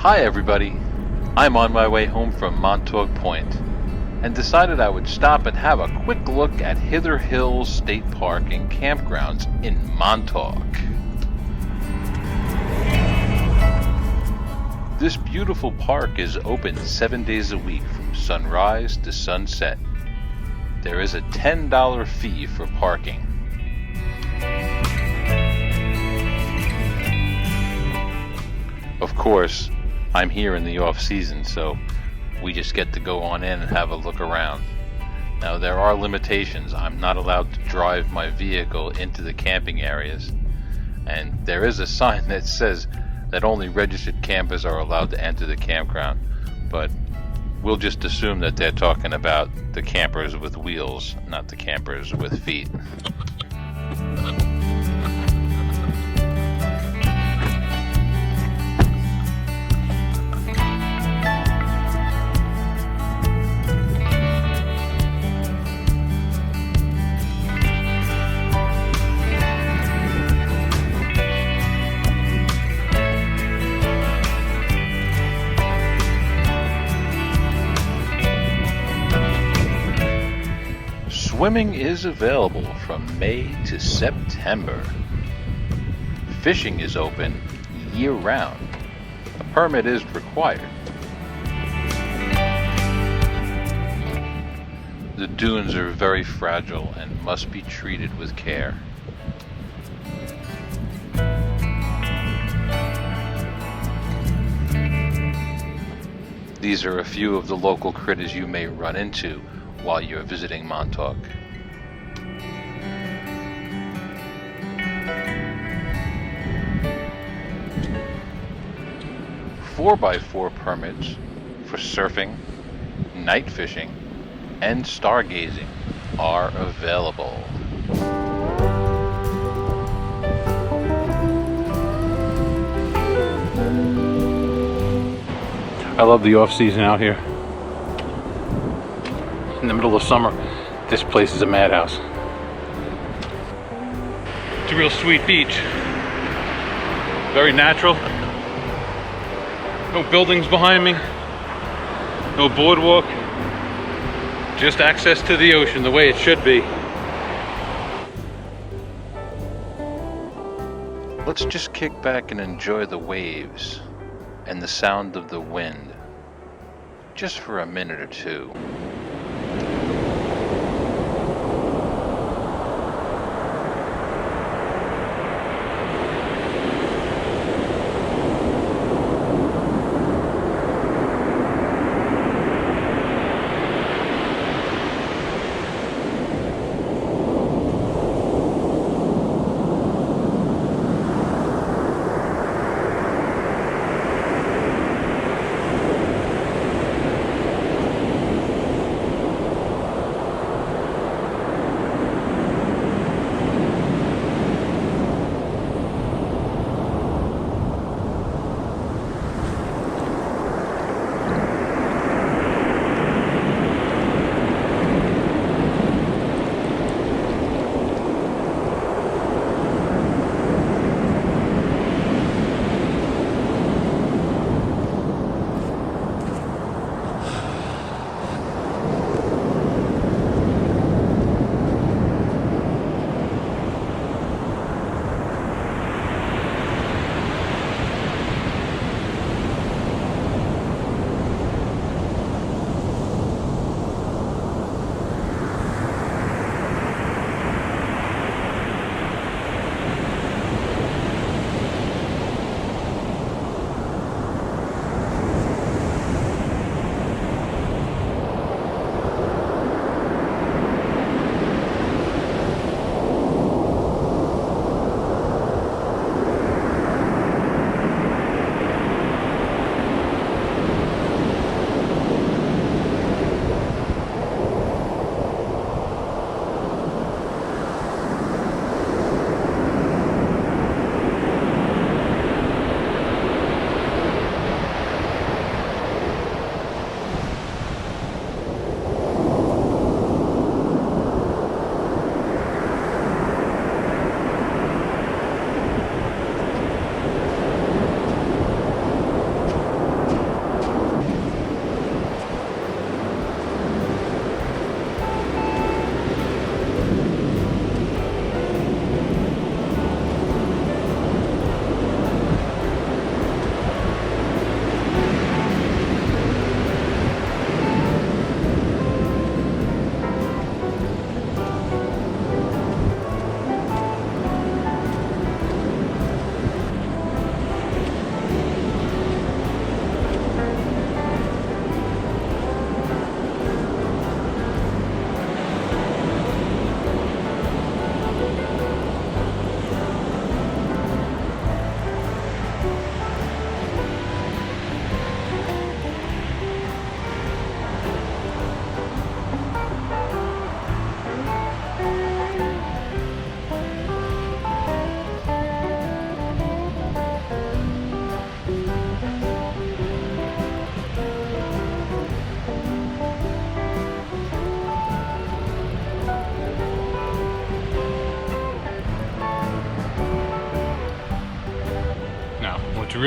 Hi everybody, I'm on my way home from Montauk Point and decided I would stop and have a quick look at Hither Hills State Park and Campgrounds in Montauk. This beautiful park is open 7 days a week from sunrise to sunset. There is a $10 fee for parking. Of course, I'm here in the off season, so we just get to go on in and have a look around. Now there are limitations. I'm not allowed to drive my vehicle into the camping areas, and there is a sign that says that only registered campers are allowed to enter the campground, but we'll just assume that they're talking about the campers with wheels, not the campers with feet. Swimming is available from May to September. Fishing is open year-round. A permit is required. The dunes are very fragile and must be treated with care. These are a few of the local critters you may run into while you're visiting Montauk. Four-by-four permits for surfing, night fishing, and stargazing are available. I love the off-season out here. In the middle of summer, this place is a madhouse. It's a real sweet beach. Very natural. No buildings behind me. No boardwalk. Just access to the ocean the way it should be. Let's just kick back and enjoy the waves and the sound of the wind, just for a minute or two.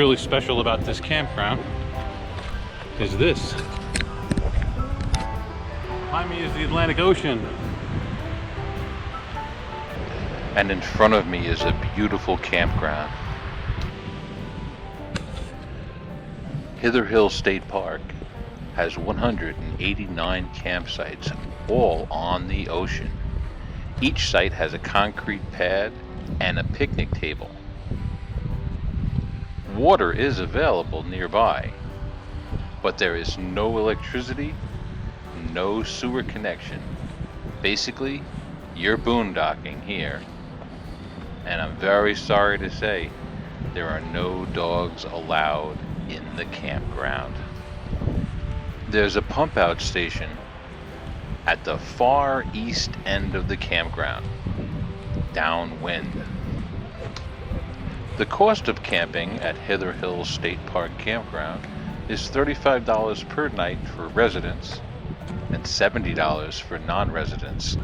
really special about this campground is this. Behind me is the Atlantic Ocean. And in front of me is a beautiful campground. Hither Hill State Park has 189 campsites, all on the ocean. Each site has a concrete pad and a picnic table. Water is available nearby, but there is no electricity, no sewer connection. Basically, you're boondocking here. And I'm very sorry to say, there are no dogs allowed in the campground. There's a pump out station at the far east end of the campground, downwind. The cost of camping at Hither Hill State Park Campground is $35 per night for residents and $70 for non-residents.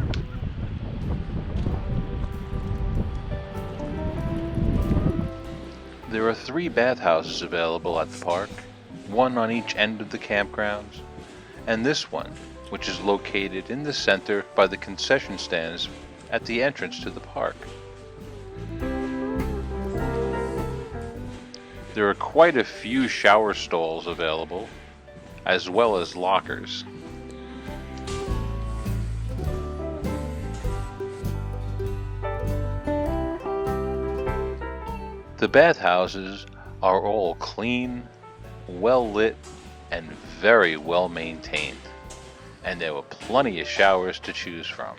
There are 3 bathhouses available at the park, one on each end of the campgrounds, and this one, which is located in the center by the concession stands at the entrance to the park. There are quite a few shower stalls available, as well as lockers. The bathhouses are all clean, well lit, and very well maintained, and there were plenty of showers to choose from.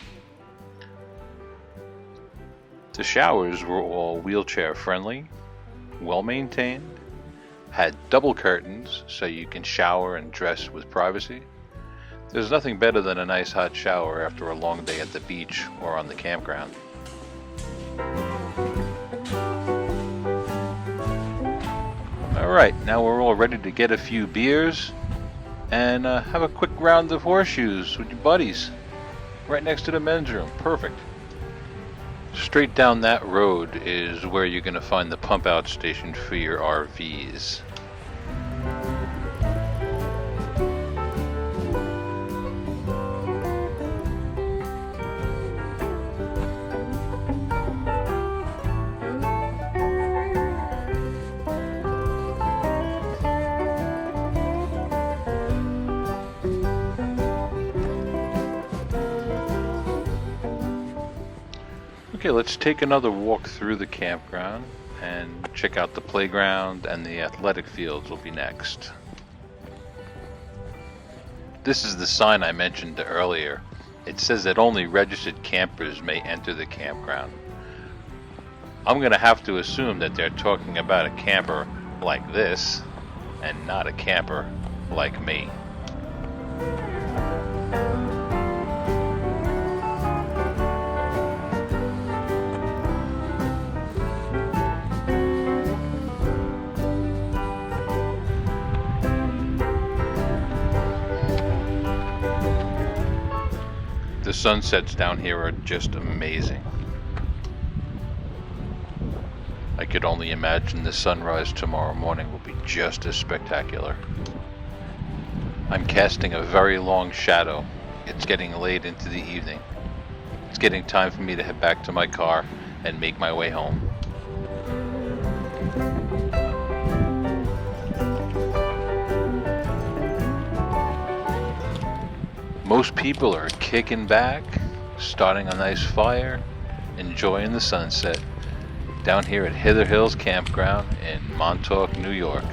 The showers were all wheelchair friendly, well maintained, had double curtains so you can shower and dress with privacy. There's nothing better than a nice hot shower after a long day at the beach or on the campground. Alright, now we're all ready to get a few beers and have a quick round of horseshoes with your buddies. Right next to the men's room. Perfect. Straight down that road is where you're going to find the pump out station for your RVs. Okay, let's take another walk through the campground and check out the playground, and the athletic fields will be next. This is the sign I mentioned earlier. It says that only registered campers may enter the campground. I'm going to have to assume that they're talking about a camper like this and not a camper like me. The sunsets down here are just amazing. I could only imagine the sunrise tomorrow morning will be just as spectacular. I'm casting a very long shadow. It's getting late into the evening. It's getting time for me to head back to my car and make my way home. Most people are kicking back, starting a nice fire, enjoying the sunset down here at Hither Hills Campground in Montauk, New York.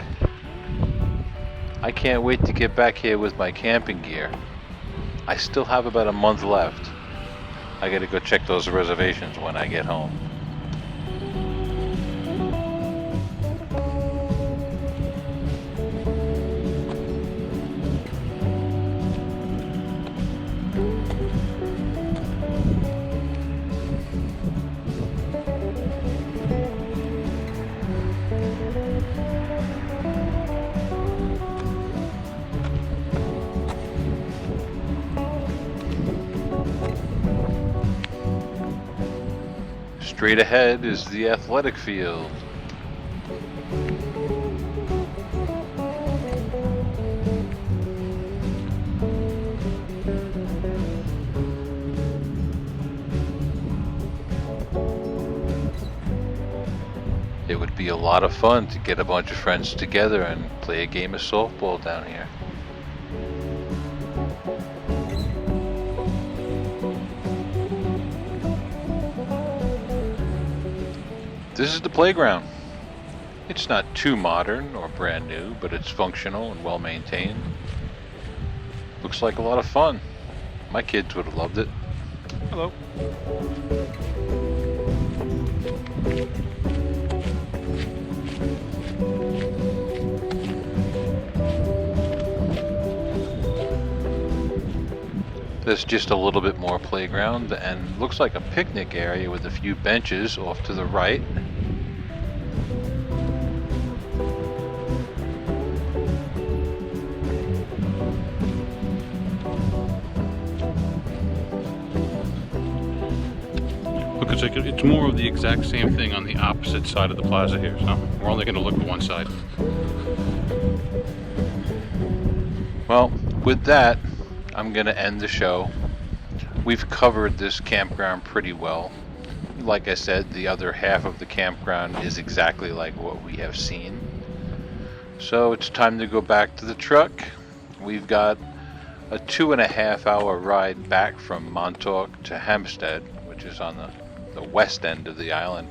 I can't wait to get back here with my camping gear. I still have about a month left. I gotta go check those reservations when I get home. Straight ahead is the athletic field. It would be a lot of fun to get a bunch of friends together and play a game of softball down here. This is the playground. It's not too modern or brand new, but it's functional and well maintained. Looks like a lot of fun. My kids would have loved it. Hello. There's just a little bit more playground and looks like a picnic area with a few benches off to the right. It's more of the exact same thing on the opposite side of the plaza here, so we're only going to look at one side. Well, with that, I'm going to end the show. We've covered this campground pretty well. Like I said, the other half of the campground is exactly like what we have seen. So it's time to go back to the truck. We've got a 2.5 hour ride back from Montauk to Hempstead, which is on the west end of the island.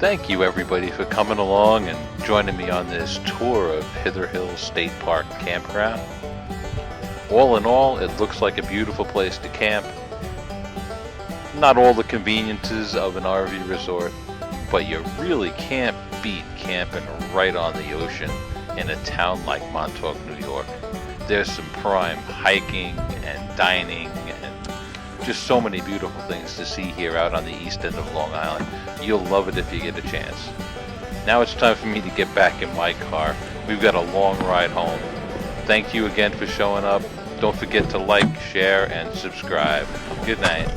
Thank you everybody for coming along and joining me on this tour of Hither Hills State Park Campground. All in all, it looks like a beautiful place to camp. Not all the conveniences of an RV resort, but you really can't beat camping right on the ocean in a town like Montauk, New York. There's some prime hiking and dining and just so many beautiful things to see here out on the east end of Long Island. You'll love it if you get a chance. Now it's time for me to get back in my car. We've got a long ride home. Thank you again for showing up. Don't forget to like, share, and subscribe. Good night.